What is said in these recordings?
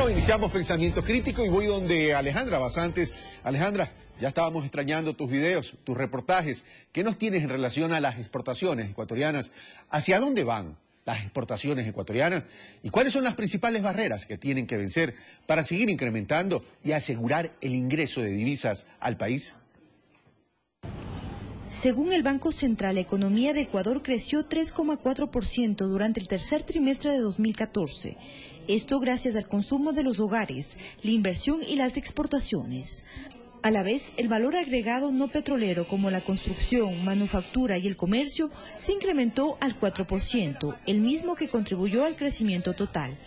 Bueno, iniciamos Pensamiento Crítico y voy donde Alejandra Basantes. Alejandra, ya estábamos extrañando tus videos, tus reportajes. ¿Qué nos tienes en relación a las exportaciones ecuatorianas? ¿Hacia dónde van las exportaciones ecuatorianas? ¿Y cuáles son las principales barreras que tienen que vencer para seguir incrementando y asegurar el ingreso de divisas al país? Según el Banco Central, la economía de Ecuador creció 3,4% durante el tercer trimestre de 2014. Esto gracias al consumo de los hogares, la inversión y las exportaciones. A la vez, el valor agregado no petrolero como la construcción, manufactura y el comercio se incrementó al 4%, el mismo que contribuyó al crecimiento total.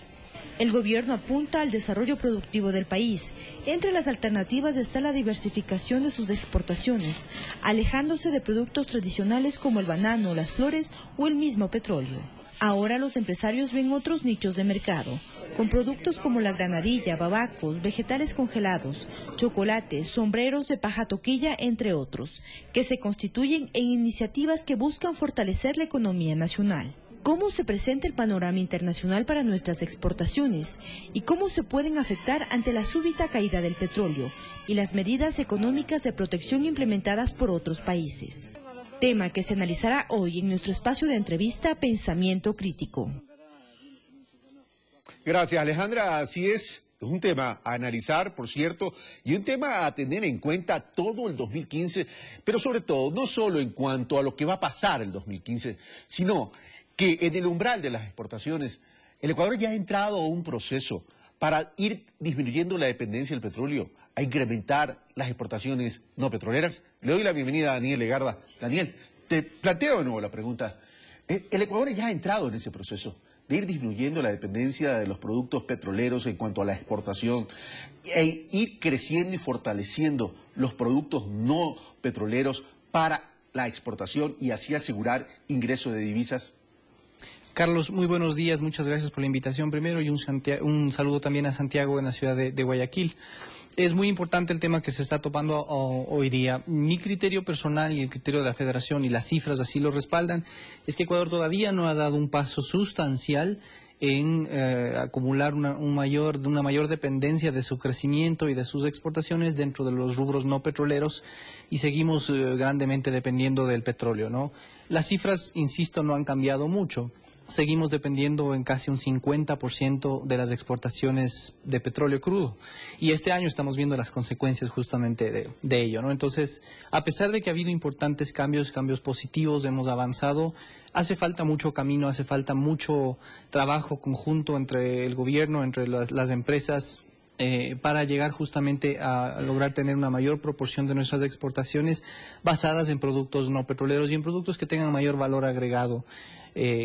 El gobierno apunta al desarrollo productivo del país. Entre las alternativas está la diversificación de sus exportaciones, alejándose de productos tradicionales como el banano, las flores o el mismo petróleo. Ahora los empresarios ven otros nichos de mercado, con productos como la granadilla, babacos, vegetales congelados, chocolates, sombreros de paja toquilla, entre otros, que se constituyen en iniciativas que buscan fortalecer la economía nacional. ¿Cómo se presenta el panorama internacional para nuestras exportaciones y cómo se pueden afectar ante la súbita caída del petróleo y las medidas económicas de protección implementadas por otros países? Tema que se analizará hoy en nuestro espacio de entrevista Pensamiento Crítico. Gracias, Alejandra. Así es un tema a analizar, por cierto, y un tema a tener en cuenta todo el 2015, pero sobre todo, no solo en cuanto a lo que va a pasar el 2015, sino que en el umbral de las exportaciones, el Ecuador ya ha entrado a un proceso para ir disminuyendo la dependencia del petróleo, a incrementar las exportaciones no petroleras. Le doy la bienvenida a Daniel Legarda. Daniel, te planteo de nuevo la pregunta. El Ecuador ya ha entrado en ese proceso de ir disminuyendo la dependencia de los productos petroleros en cuanto a la exportación e ir creciendo y fortaleciendo los productos no petroleros para la exportación y así asegurar ingreso de divisas. Carlos, muy buenos días, muchas gracias por la invitación primero y un saludo también a Santiago en la ciudad de Guayaquil. Es muy importante el tema que se está topando hoy día. Mi criterio personal y el criterio de la Federación y las cifras así lo respaldan, es que Ecuador todavía no ha dado un paso sustancial en acumular una mayor dependencia de su crecimiento y de sus exportaciones dentro de los rubros no petroleros y seguimos grandemente dependiendo del petróleo, ¿no? Las cifras, insisto, no han cambiado mucho. Seguimos dependiendo en casi un 50% de las exportaciones de petróleo crudo. Y este año estamos viendo las consecuencias justamente de ello, ¿no? Entonces, a pesar de que ha habido importantes cambios positivos, hemos avanzado, hace falta mucho camino, hace falta mucho trabajo conjunto entre el gobierno, entre las empresas, para llegar justamente a lograr tener una mayor proporción de nuestras exportaciones basadas en productos no petroleros y en productos que tengan mayor valor agregado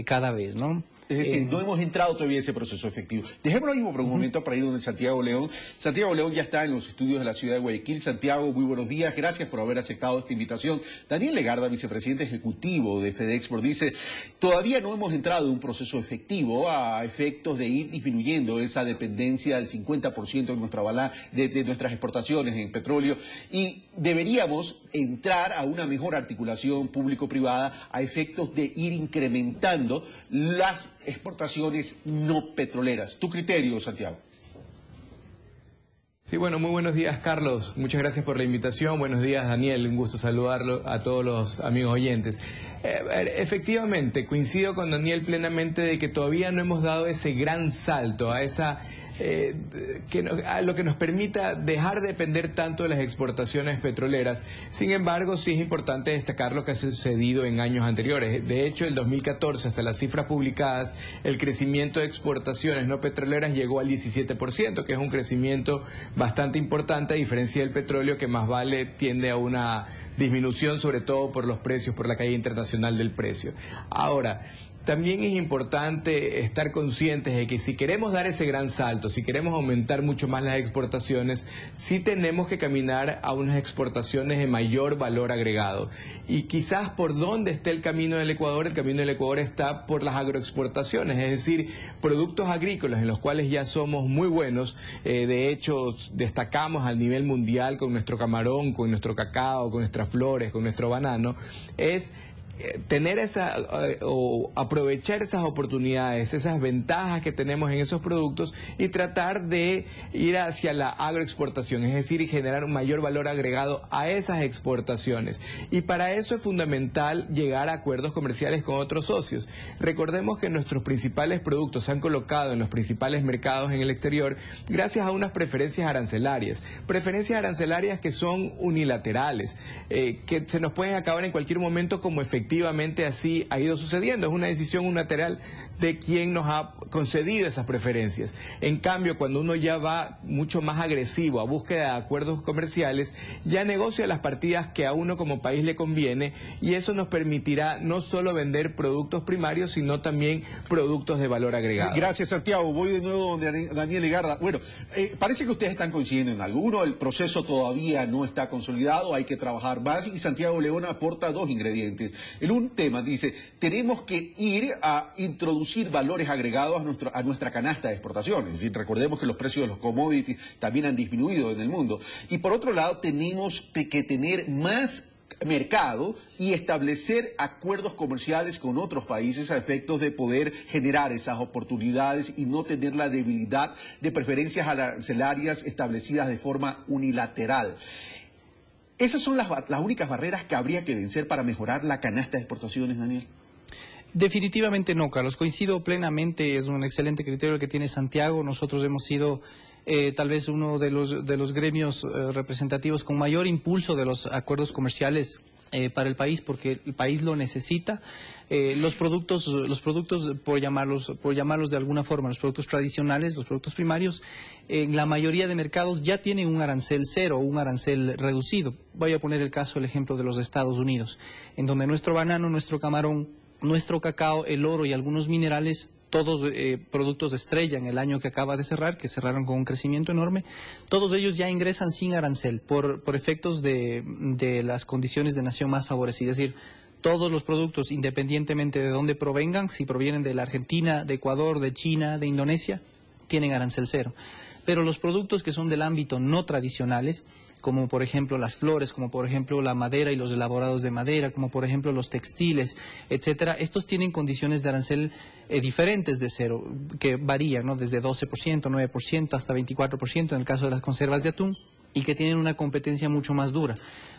cada vez, ¿no? Es decir, no hemos entrado todavía en ese proceso efectivo. Dejémoslo mismo por un momento para ir donde Santiago León. Santiago León ya está en los estudios de la ciudad de Guayaquil. Santiago, muy buenos días. Gracias por haber aceptado esta invitación. Daniel Legarda, vicepresidente ejecutivo de FedExport, dice, todavía no hemos entrado en un proceso efectivo a efectos de ir disminuyendo esa dependencia del 50% de nuestras exportaciones en petróleo y deberíamos entrar a una mejor articulación público-privada a efectos de ir incrementando las exportaciones no petroleras. ¿Tu criterio, Santiago? Sí, bueno, muy buenos días, Carlos. Muchas gracias por la invitación. Buenos días, Daniel. Un gusto saludarlo a todos los amigos oyentes. Efectivamente, coincido con Daniel plenamente de que todavía no hemos dado ese gran salto a esa a lo que nos permita dejar de depender tanto de las exportaciones petroleras. Sin embargo, sí es importante destacar lo que ha sucedido en años anteriores. De hecho, el 2014, hasta las cifras publicadas, el crecimiento de exportaciones no petroleras llegó al 17%, que es un crecimiento bastante importante, a diferencia del petróleo, que más vale tiende a una disminución, sobre todo por los precios, por la caída internacional del precio. Ahora, también es importante estar conscientes de que si queremos dar ese gran salto, si queremos aumentar mucho más las exportaciones, sí tenemos que caminar a unas exportaciones de mayor valor agregado. Y quizás por dónde esté el camino del Ecuador está por las agroexportaciones, es decir, productos agrícolas en los cuales ya somos muy buenos. De hecho, destacamos al nivel mundial con nuestro camarón, con nuestro cacao, con nuestras flores, con nuestro banano. Es tener o aprovechar esas oportunidades, esas ventajas que tenemos en esos productos y tratar de ir hacia la agroexportación, es decir, y generar un mayor valor agregado a esas exportaciones. Y para eso es fundamental llegar a acuerdos comerciales con otros socios. Recordemos que nuestros principales productos se han colocado en los principales mercados en el exterior gracias a unas preferencias arancelarias que son unilaterales, que se nos pueden acabar en cualquier momento, como efectivamente así ha ido sucediendo. Es una decisión unilateral de quien nos ha concedido esas preferencias. En cambio, cuando uno ya va mucho más agresivo a búsqueda de acuerdos comerciales, ya negocia las partidas que a uno como país le conviene, y eso nos permitirá no solo vender productos primarios, sino también productos de valor agregado. Gracias, Santiago. Voy de nuevo donde Daniel Legarda. Bueno, parece que ustedes están coincidiendo en alguno, el proceso todavía no está consolidado, hay que trabajar más, y Santiago León aporta dos ingredientes. Un tema dice, tenemos que ir a introducir valores agregados a nuestra canasta de exportaciones. Es decir, recordemos que los precios de los commodities también han disminuido en el mundo. Y por otro lado, tenemos que tener más mercado y establecer acuerdos comerciales con otros países a efectos de poder generar esas oportunidades y no tener la debilidad de preferencias arancelarias establecidas de forma unilateral. ¿Esas son las únicas barreras que habría que vencer para mejorar la canasta de exportaciones, Daniel? Definitivamente no, Carlos. Coincido plenamente, es un excelente criterio el que tiene Santiago. Nosotros hemos sido tal vez uno de los gremios representativos con mayor impulso de los acuerdos comerciales para el país, porque el país lo necesita. Los productos, por llamarlos de alguna forma, los productos tradicionales, los productos primarios, en la mayoría de mercados ya tienen un arancel cero, un arancel reducido. Voy a poner el ejemplo de los Estados Unidos, en donde nuestro banano, nuestro camarón, nuestro cacao, el oro y algunos minerales, todos productos de estrella en el año que acaba de cerrar, que cerraron con un crecimiento enorme, todos ellos ya ingresan sin arancel por efectos de las condiciones de nación más favorecida. Es decir, todos los productos, independientemente de dónde provengan, si provienen de la Argentina, de Ecuador, de China, de Indonesia, tienen arancel cero. Pero los productos que son del ámbito no tradicionales, como por ejemplo las flores, como por ejemplo la madera y los elaborados de madera, como por ejemplo los textiles, etcétera, estos tienen condiciones de arancel diferentes de cero, que varían, ¿no? Desde 12%, 9% hasta 24% en el caso de las conservas de atún, y que tienen una competencia mucho más dura.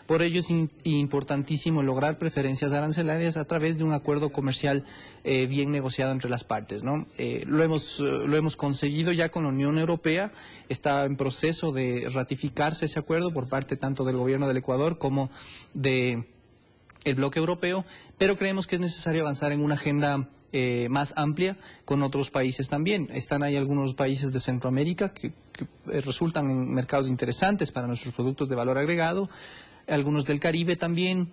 Por ello es importantísimo lograr preferencias arancelarias a través de un acuerdo comercial bien negociado entre las partes, ¿no? Lo hemos conseguido ya con la Unión Europea, está en proceso de ratificarse ese acuerdo por parte tanto del gobierno del Ecuador como del bloque europeo, pero creemos que es necesario avanzar en una agenda más amplia con otros países también. Están ahí algunos países de Centroamérica que resultan en mercados interesantes para nuestros productos de valor agregado, algunos del Caribe también,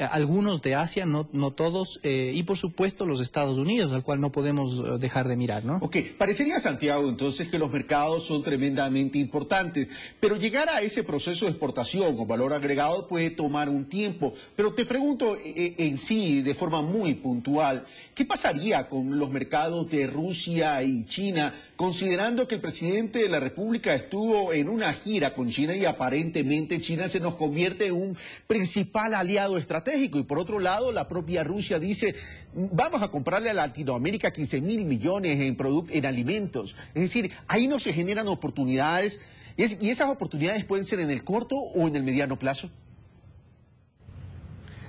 algunos de Asia, no todos, y por supuesto los Estados Unidos, al cual no podemos dejar de mirar, ¿no? Ok, parecería, Santiago, entonces que los mercados son tremendamente importantes, pero llegar a ese proceso de exportación con valor agregado puede tomar un tiempo. Pero te pregunto en sí, de forma muy puntual, ¿qué pasaría con los mercados de Rusia y China, considerando que el presidente de la República estuvo en una gira con China y aparentemente China se nos convierte en un principal aliado estratégico? Y por otro lado, la propia Rusia dice, vamos a comprarle a Latinoamérica 15.000 millones en alimentos. Es decir, ahí no se generan oportunidades, y esas oportunidades pueden ser en el corto o en el mediano plazo.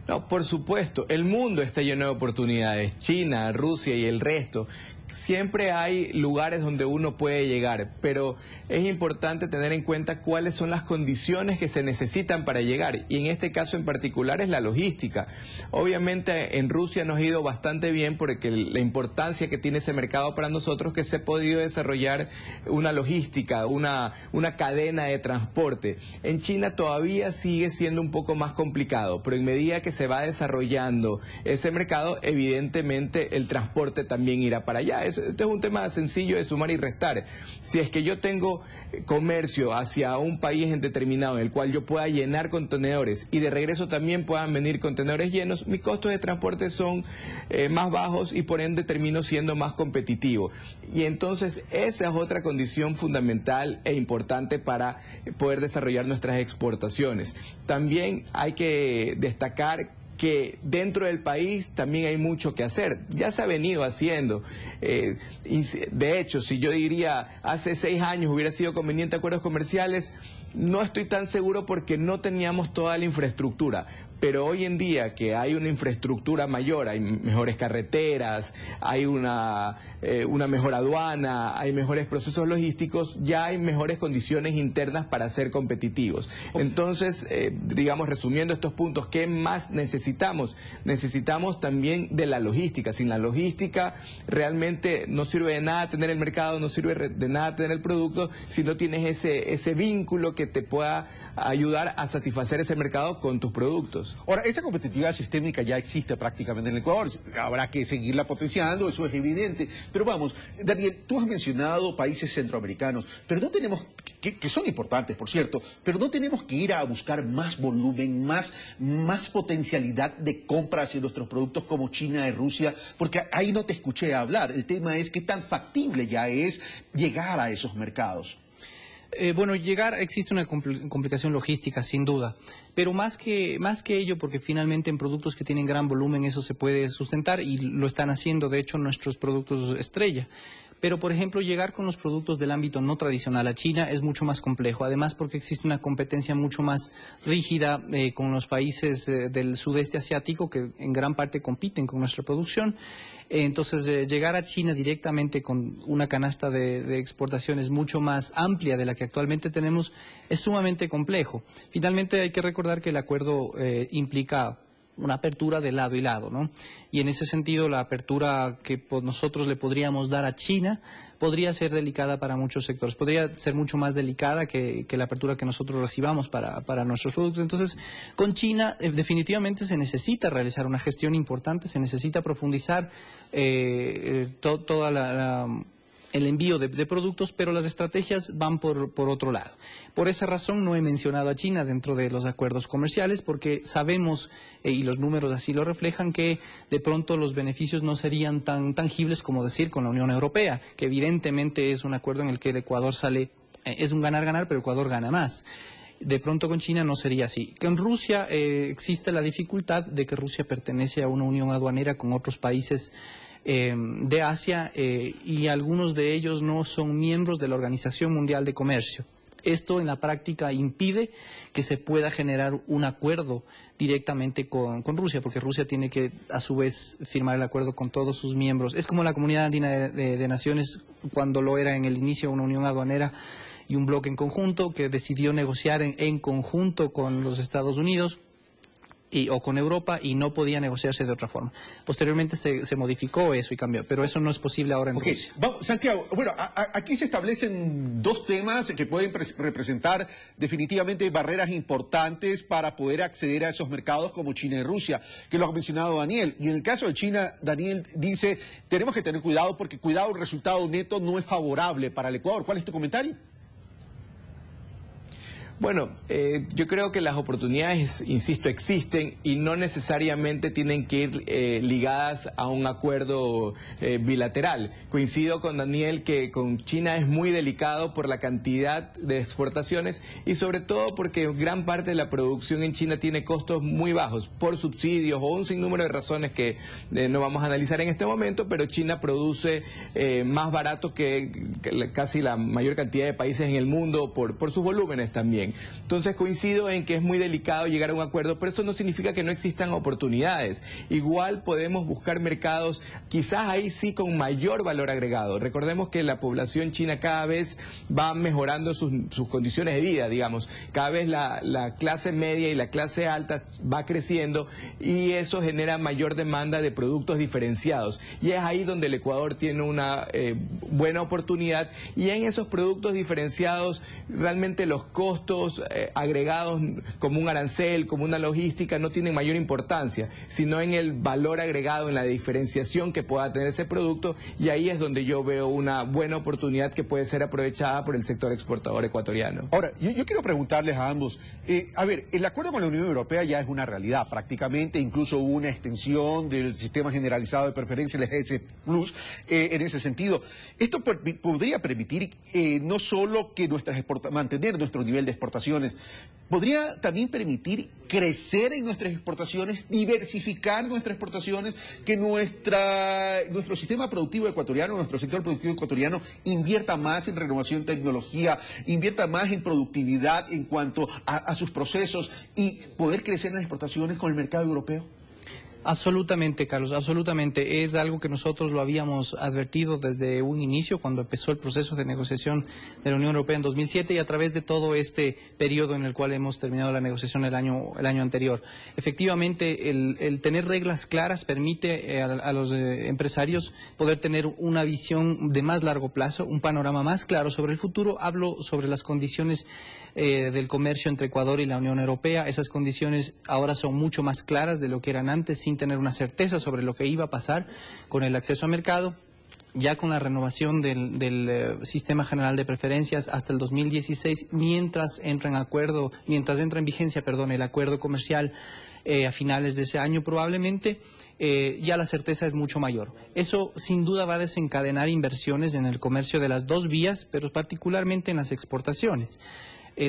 No, por supuesto, el mundo está lleno de oportunidades, China, Rusia y el resto. Siempre hay lugares donde uno puede llegar, pero es importante tener en cuenta cuáles son las condiciones que se necesitan para llegar, y en este caso en particular es la logística. Obviamente en Rusia nos ha ido bastante bien porque la importancia que tiene ese mercado para nosotros, que se ha podido desarrollar una logística, una cadena de transporte. En China todavía sigue siendo un poco más complicado, pero en medida que se va desarrollando ese mercado, evidentemente el transporte también irá para allá. Este es un tema sencillo de sumar y restar. Si es que yo tengo comercio hacia un país en determinado en el cual yo pueda llenar contenedores y de regreso también puedan venir contenedores llenos, mis costos de transporte son más bajos y por ende termino siendo más competitivo. Y entonces esa es otra condición fundamental e importante para poder desarrollar nuestras exportaciones. También hay que destacar que dentro del país también hay mucho que hacer. Ya se ha venido haciendo. De hecho, si yo diría hace 6 años hubiera sido conveniente acuerdos comerciales, no estoy tan seguro porque no teníamos toda la infraestructura. Pero hoy en día que hay una infraestructura mayor, hay mejores carreteras, hay una mejor aduana, hay mejores procesos logísticos, ya hay mejores condiciones internas para ser competitivos. Entonces, digamos, resumiendo estos puntos, ¿qué más necesitamos? Necesitamos también de la logística. Sin la logística realmente no sirve de nada tener el mercado, no sirve de nada tener el producto si no tienes ese vínculo que te pueda ayudar a satisfacer ese mercado con tus productos. Ahora, esa competitividad sistémica ya existe prácticamente en el Ecuador, habrá que seguirla potenciando, eso es evidente, pero vamos, Daniel, tú has mencionado países centroamericanos, pero no tenemos, que son importantes, por cierto, pero no tenemos que ir a buscar más volumen, más potencialidad de compra hacia nuestros productos como China y Rusia, porque ahí no te escuché hablar, el tema es qué tan factible ya es llegar a esos mercados. Bueno, existe una complicación logística, sin duda, pero más que ello, porque finalmente en productos que tienen gran volumen eso se puede sustentar y lo están haciendo, de hecho, nuestros productos estrella. Pero, por ejemplo, llegar con los productos del ámbito no tradicional a China es mucho más complejo, además porque existe una competencia mucho más rígida con los países del sudeste asiático que en gran parte compiten con nuestra producción. Entonces, llegar a China directamente con una canasta de exportaciones mucho más amplia de la que actualmente tenemos es sumamente complejo. Finalmente, hay que recordar que el acuerdo implica una apertura de lado y lado, ¿no? Y en ese sentido, la apertura que nosotros le podríamos dar a China podría ser delicada para muchos sectores, podría ser mucho más delicada que la apertura que nosotros recibamos para nuestros productos. Entonces, con China definitivamente se necesita realizar una gestión importante, se necesita profundizar toda el envío de productos, pero las estrategias van por otro lado. Por esa razón no he mencionado a China dentro de los acuerdos comerciales, porque sabemos, y los números así lo reflejan, que de pronto los beneficios no serían tan tangibles como decir con la Unión Europea, que evidentemente es un acuerdo en el que el Ecuador es un ganar-ganar, pero Ecuador gana más. De pronto con China no sería así. Con Rusia existe la dificultad de que Rusia pertenece a una unión aduanera con otros países de Asia y algunos de ellos no son miembros de la Organización Mundial de Comercio. Esto en la práctica impide que se pueda generar un acuerdo directamente con Rusia, porque Rusia tiene que a su vez firmar el acuerdo con todos sus miembros. Es como la Comunidad Andina de Naciones cuando lo era en el inicio una unión aduanera y un bloque en conjunto que decidió negociar en conjunto con los Estados Unidos o con Europa y no podía negociarse de otra forma. Posteriormente se modificó eso y cambió, pero eso no es posible ahora en Rusia. Santiago, bueno, aquí se establecen dos temas que pueden representar definitivamente barreras importantes para poder acceder a esos mercados como China y Rusia, que lo ha mencionado Daniel. Y en el caso de China, Daniel dice, tenemos que tener cuidado porque cuidado, el resultado neto no es favorable para el Ecuador. ¿Cuál es tu comentario? Bueno, yo creo que las oportunidades, insisto, existen y no necesariamente tienen que ir ligadas a un acuerdo bilateral. Coincido con Daniel que con China es muy delicado por la cantidad de exportaciones y sobre todo porque gran parte de la producción en China tiene costos muy bajos por subsidios o un sinnúmero de razones que no vamos a analizar en este momento, pero China produce más barato que casi la mayor cantidad de países en el mundo por sus volúmenes también. Entonces coincido en que es muy delicado llegar a un acuerdo, pero eso no significa que no existan oportunidades. Igual podemos buscar mercados, quizás ahí sí con mayor valor agregado. Recordemos que la población china cada vez va mejorando sus condiciones de vida, digamos. Cada vez la clase media y la clase alta va creciendo y eso genera mayor demanda de productos diferenciados. Y es ahí donde el Ecuador tiene una buena oportunidad y en esos productos diferenciados realmente los costos agregados como un arancel, como una logística, no tienen mayor importancia, sino en el valor agregado, en la diferenciación que pueda tener ese producto, y ahí es donde yo veo una buena oportunidad que puede ser aprovechada por el sector exportador ecuatoriano. Ahora, yo quiero preguntarles a ambos, a ver, el acuerdo con la Unión Europea ya es una realidad prácticamente, incluso hubo una extensión del sistema generalizado de preferencia, el EGS Plus, en ese sentido. Esto podría permitir no solo que mantener nuestro nivel de exportación exportaciones, ¿podría también permitir crecer en nuestras exportaciones, diversificar nuestras exportaciones, que nuestro sistema productivo ecuatoriano, nuestro sector productivo ecuatoriano invierta más en renovación, tecnología, invierta más en productividad en cuanto a sus procesos y poder crecer en las exportaciones con el mercado europeo? Absolutamente, Carlos, absolutamente. Es algo que nosotros lo habíamos advertido desde un inicio, cuando empezó el proceso de negociación de la Unión Europea en 2007 y a través de todo este periodo en el cual hemos terminado la negociación el año anterior. Efectivamente, el tener reglas claras permite a los empresarios poder tener una visión de más largo plazo, un panorama más claro sobre el futuro. Hablo sobre las condiciones del comercio entre Ecuador y la Unión Europea. Esas condiciones ahora son mucho más claras de lo que eran antes, sin tener una certeza sobre lo que iba a pasar con el acceso al mercado. Ya con la renovación del Sistema General de Preferencias hasta el 2016, mientras entra en vigencia, el acuerdo comercial a finales de ese año probablemente, ya la certeza es mucho mayor. Eso sin duda va a desencadenar inversiones en el comercio de las dos vías, pero particularmente en las exportaciones.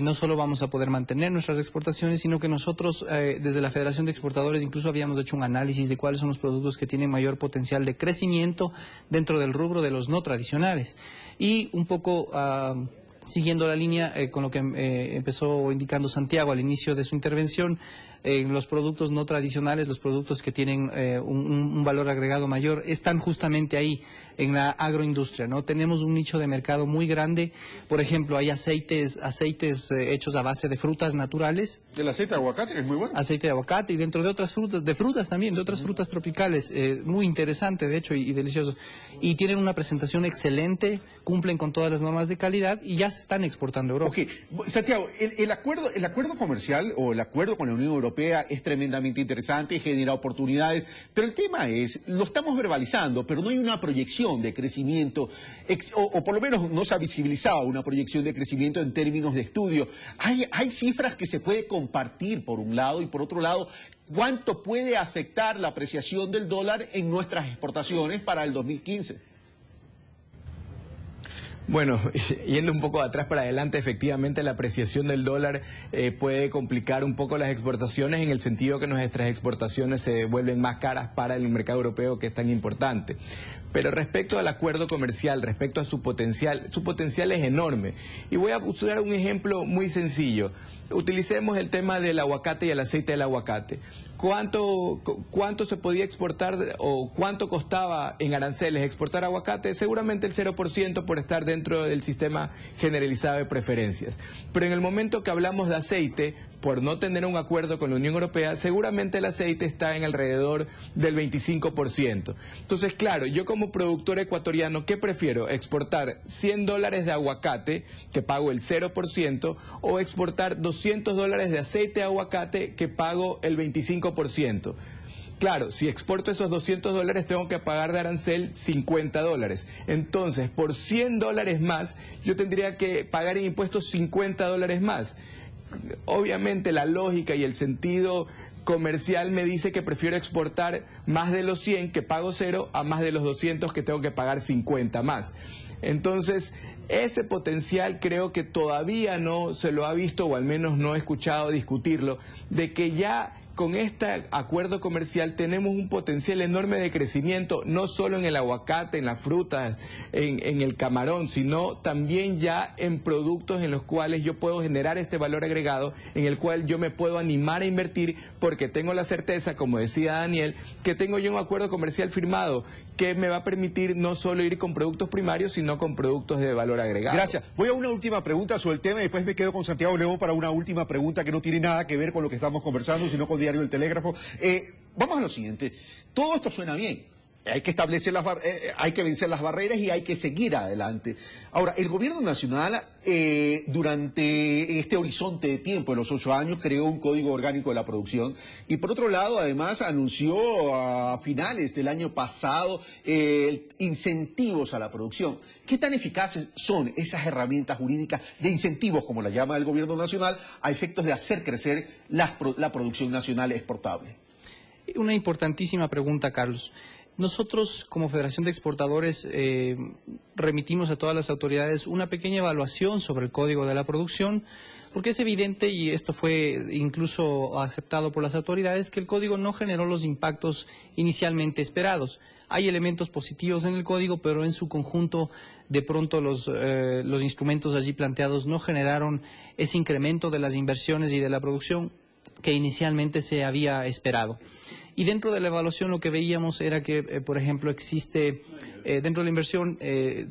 No solo vamos a poder mantener nuestras exportaciones, sino que nosotros desde la Federación de Exportadores incluso habíamos hecho un análisis de cuáles son los productos que tienen mayor potencial de crecimiento dentro del rubro de los no tradicionales. Y un poco siguiendo la línea con lo que empezó indicando Santiago al inicio de su intervención, los productos no tradicionales, los productos que tienen un valor agregado mayor, están justamente ahí, en la agroindustria, ¿no? Tenemos un nicho de mercado muy grande. Por ejemplo, hay aceites hechos a base de frutas naturales. El aceite de aguacate, que es muy bueno. Aceite de aguacate y dentro de otras frutas, de frutas también, de otras frutas tropicales, muy interesante, de hecho, y delicioso. Y tienen una presentación excelente, cumplen con todas las normas de calidad y ya se están exportando a Europa. Ok, Santiago, el acuerdo comercial o el acuerdo con la Unión Europea es tremendamente interesante, genera oportunidades, pero el tema es, lo estamos verbalizando, pero no hay una proyección de crecimiento, o por lo menos no se ha visibilizado una proyección de crecimiento en términos de estudio. Hay cifras que se puede compartir por un lado y por otro lado, ¿cuánto puede afectar la apreciación del dólar en nuestras exportaciones para el 2015? Bueno, yendo un poco atrás para adelante, efectivamente la apreciación del dólar puede complicar un poco las exportaciones en el sentido que nuestras exportaciones se vuelven más caras para el mercado europeo, que es tan importante. Pero respecto al acuerdo comercial, respecto a su potencial es enorme. Y voy a usar un ejemplo muy sencillo. Utilicemos el tema del aguacate y el aceite del aguacate. ¿Cuánto se podía exportar o cuánto costaba en aranceles exportar aguacate? Seguramente el 0% por estar dentro del sistema generalizado de preferencias. Pero en el momento que hablamos de aceite, por no tener un acuerdo con la Unión Europea, seguramente el aceite está en alrededor del 25%. Entonces, claro, yo como productor ecuatoriano, ¿qué prefiero? ¿Exportar $100 de aguacate, que pago el 0%, o exportar $200 de aceite de aguacate, que pago el 25%? Claro, si exporto esos $200 tengo que pagar de arancel $50. Entonces, por $100 más, yo tendría que pagar en impuestos $50 más. Obviamente la lógica y el sentido comercial me dice que prefiero exportar más de los 100 que pago 0 a más de los 200 que tengo que pagar 50 más. Entonces, ese potencial creo que todavía no se lo ha visto, o al menos no he escuchado discutirlo, de que ya con este acuerdo comercial tenemos un potencial enorme de crecimiento, no solo en el aguacate, en las frutas, en el camarón, sino también ya en productos en los cuales yo puedo generar este valor agregado, en el cual yo me puedo animar a invertir porque tengo la certeza, como decía Daniel, que tengo yo un acuerdo comercial firmado que me va a permitir no solo ir con productos primarios, sino con productos de valor agregado. Gracias. Voy a una última pregunta sobre el tema y después me quedo con Santiago León para una última pregunta que no tiene nada que ver con lo que estamos conversando, sino con Diario El Telégrafo. Vamos a lo siguiente. Todo esto suena bien. Hay que establecer hay que vencer las barreras y hay que seguir adelante. Ahora, el gobierno nacional, durante este horizonte de tiempo, de los 8 años, creó un código orgánico de la producción y, por otro lado, además, anunció a finales del año pasado incentivos a la producción. ¿Qué tan eficaces son esas herramientas jurídicas de incentivos, como la llama el gobierno nacional, a efectos de hacer crecer la producción nacional exportable? Una importantísima pregunta, Carlos. Nosotros, como Federación de Exportadores, remitimos a todas las autoridades una pequeña evaluación sobre el Código de la Producción, Porque es evidente, y esto fue incluso aceptado por las autoridades, que el código no generó los impactos inicialmente esperados. Hay elementos positivos en el código, pero en su conjunto, de pronto los instrumentos allí planteados no generaron ese incremento de las inversiones y de la producción que inicialmente se había esperado. Y dentro de la evaluación lo que veíamos era que, por ejemplo, existe dentro de la inversión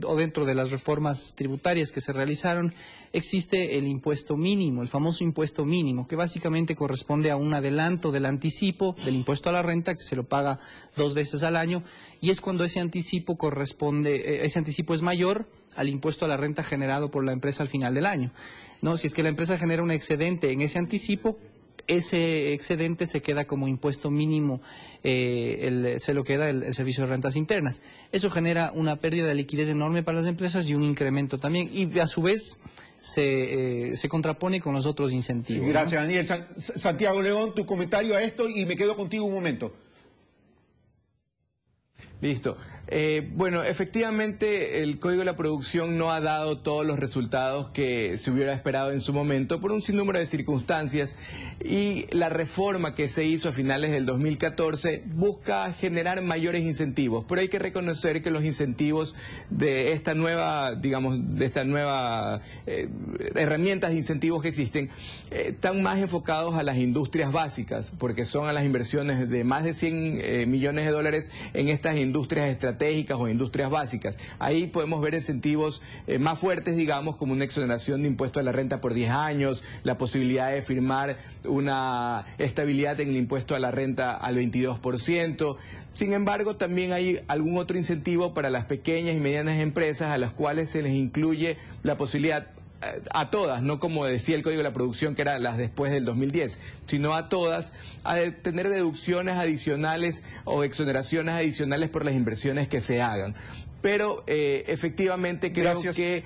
o dentro de las reformas tributarias que se realizaron, existe el impuesto mínimo, el famoso impuesto mínimo, que básicamente corresponde a un adelanto del anticipo del impuesto a la renta, que se lo paga 2 veces al año, y es cuando ese anticipo es mayor al impuesto a la renta generado por la empresa al final del año, ¿no? Si es que la empresa genera un excedente en ese anticipo, ese excedente se queda como impuesto mínimo, se lo queda el Servicio de Rentas Internas. Eso genera una pérdida de liquidez enorme para las empresas y un incremento también, y a su vez se contrapone con los otros incentivos. Gracias, ¿no? Daniel. Santiago León, tu comentario a esto, y me quedo contigo un momento. Listo. Bueno, efectivamente el Código de la Producción no ha dado todos los resultados que se hubiera esperado en su momento por un sinnúmero de circunstancias, y la reforma que se hizo a finales del 2014 busca generar mayores incentivos, pero hay que reconocer que los incentivos de esta nueva, herramientas de incentivos que existen, están más enfocados a las industrias básicas, porque son a las inversiones de más de 100 millones de dólares en estas industrias estratégicas o industrias básicas. Ahí podemos ver incentivos más fuertes, digamos, como una exoneración de impuesto a la renta por 10 años, la posibilidad de firmar una estabilidad en el impuesto a la renta al 22%. Sin embargo, también hay algún otro incentivo para las pequeñas y medianas empresas a las cuales se les incluye la posibilidad, a todas, no como decía el Código de la Producción, que eran las después del 2010, sino a todas, a tener deducciones adicionales o exoneraciones adicionales por las inversiones que se hagan. Pero efectivamente creo que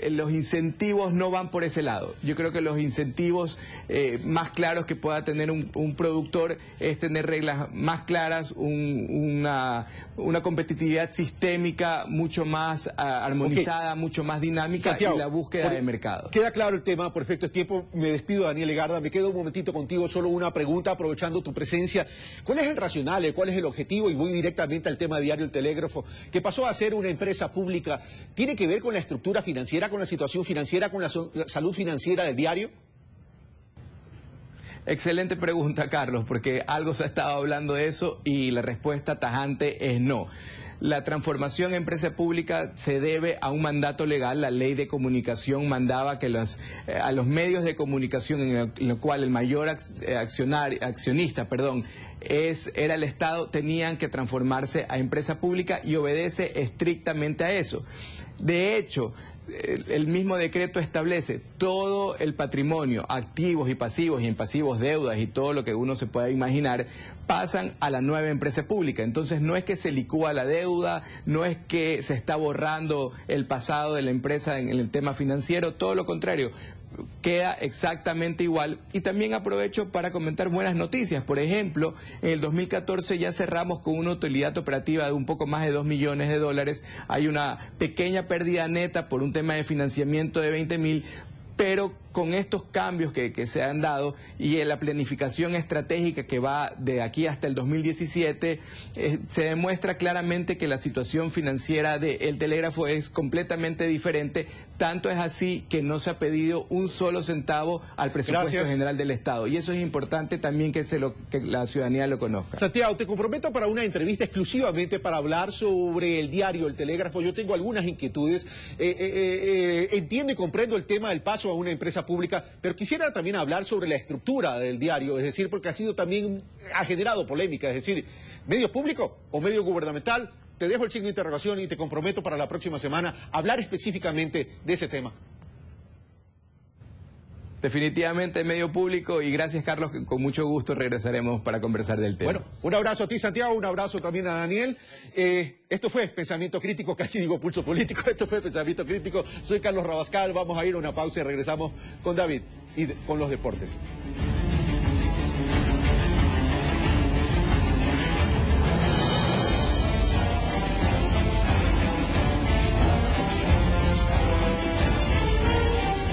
los incentivos no van por ese lado. Yo creo que los incentivos más claros que pueda tener un productor es tener reglas más claras, una competitividad sistémica mucho más armonizada, mucho más dinámica, Santiago, y la búsqueda de mercado. Queda claro el tema, por efecto es tiempo. Me despido, Daniel Legarda. Me quedo un momentito contigo, solo una pregunta, aprovechando tu presencia. ¿Cuál es el racional, cuál es el objetivo? Y voy directamente al tema Diario El Telégrafo, que pasó a ser una empresa pública. ¿Tiene que ver con la estructura financiera, con la situación financiera, con la salud financiera del diario? Excelente pregunta, Carlos, porque algo se ha estado hablando de eso y la respuesta tajante es no. La transformación en empresa pública se debe a un mandato legal. La ley de comunicación mandaba que a los medios de comunicación en el cual el mayor accionista era el Estado, tenían que transformarse a empresa pública, y obedece estrictamente a eso. De hecho, el mismo decreto establece todo el patrimonio, activos y pasivos, y en pasivos deudas y todo lo que uno se pueda imaginar, pasan a la nueva empresa pública. Entonces no es que se licúa la deuda, no es que se está borrando el pasado de la empresa en el tema financiero, todo lo contrario, queda exactamente igual. Y también aprovecho para comentar buenas noticias. Por ejemplo, en el 2014 ya cerramos con una utilidad operativa de un poco más de 2 millones de dólares. Hay una pequeña pérdida neta por un tema de financiamiento de 20.000, pero con estos cambios que se han dado y en la planificación estratégica que va de aquí hasta el 2017, se demuestra claramente que la situación financiera del Telégrafo es completamente diferente. Tanto es así que no se ha pedido un solo centavo al presupuesto general del Estado. Y eso es importante también que la ciudadanía lo conozca. Santiago, te comprometo para una entrevista exclusivamente para hablar sobre el diario El Telégrafo. Yo tengo algunas inquietudes. Entiendo y comprendo el tema del paso a una empresa pública, pero quisiera también hablar sobre la estructura del diario, es decir, porque ha generado polémica, es decir, ¿medio público o medio gubernamental? Te dejo el signo de interrogación y te comprometo para la próxima semana hablar específicamente de ese tema. Definitivamente medio público, y gracias, Carlos, que con mucho gusto regresaremos para conversar del tema. Bueno, un abrazo a ti, Santiago, un abrazo también a Daniel. Esto fue Pensamiento Crítico, casi digo Pulso Político, esto fue Pensamiento Crítico. Soy Carlos Rabascal, vamos a ir a una pausa y regresamos con David y con los deportes.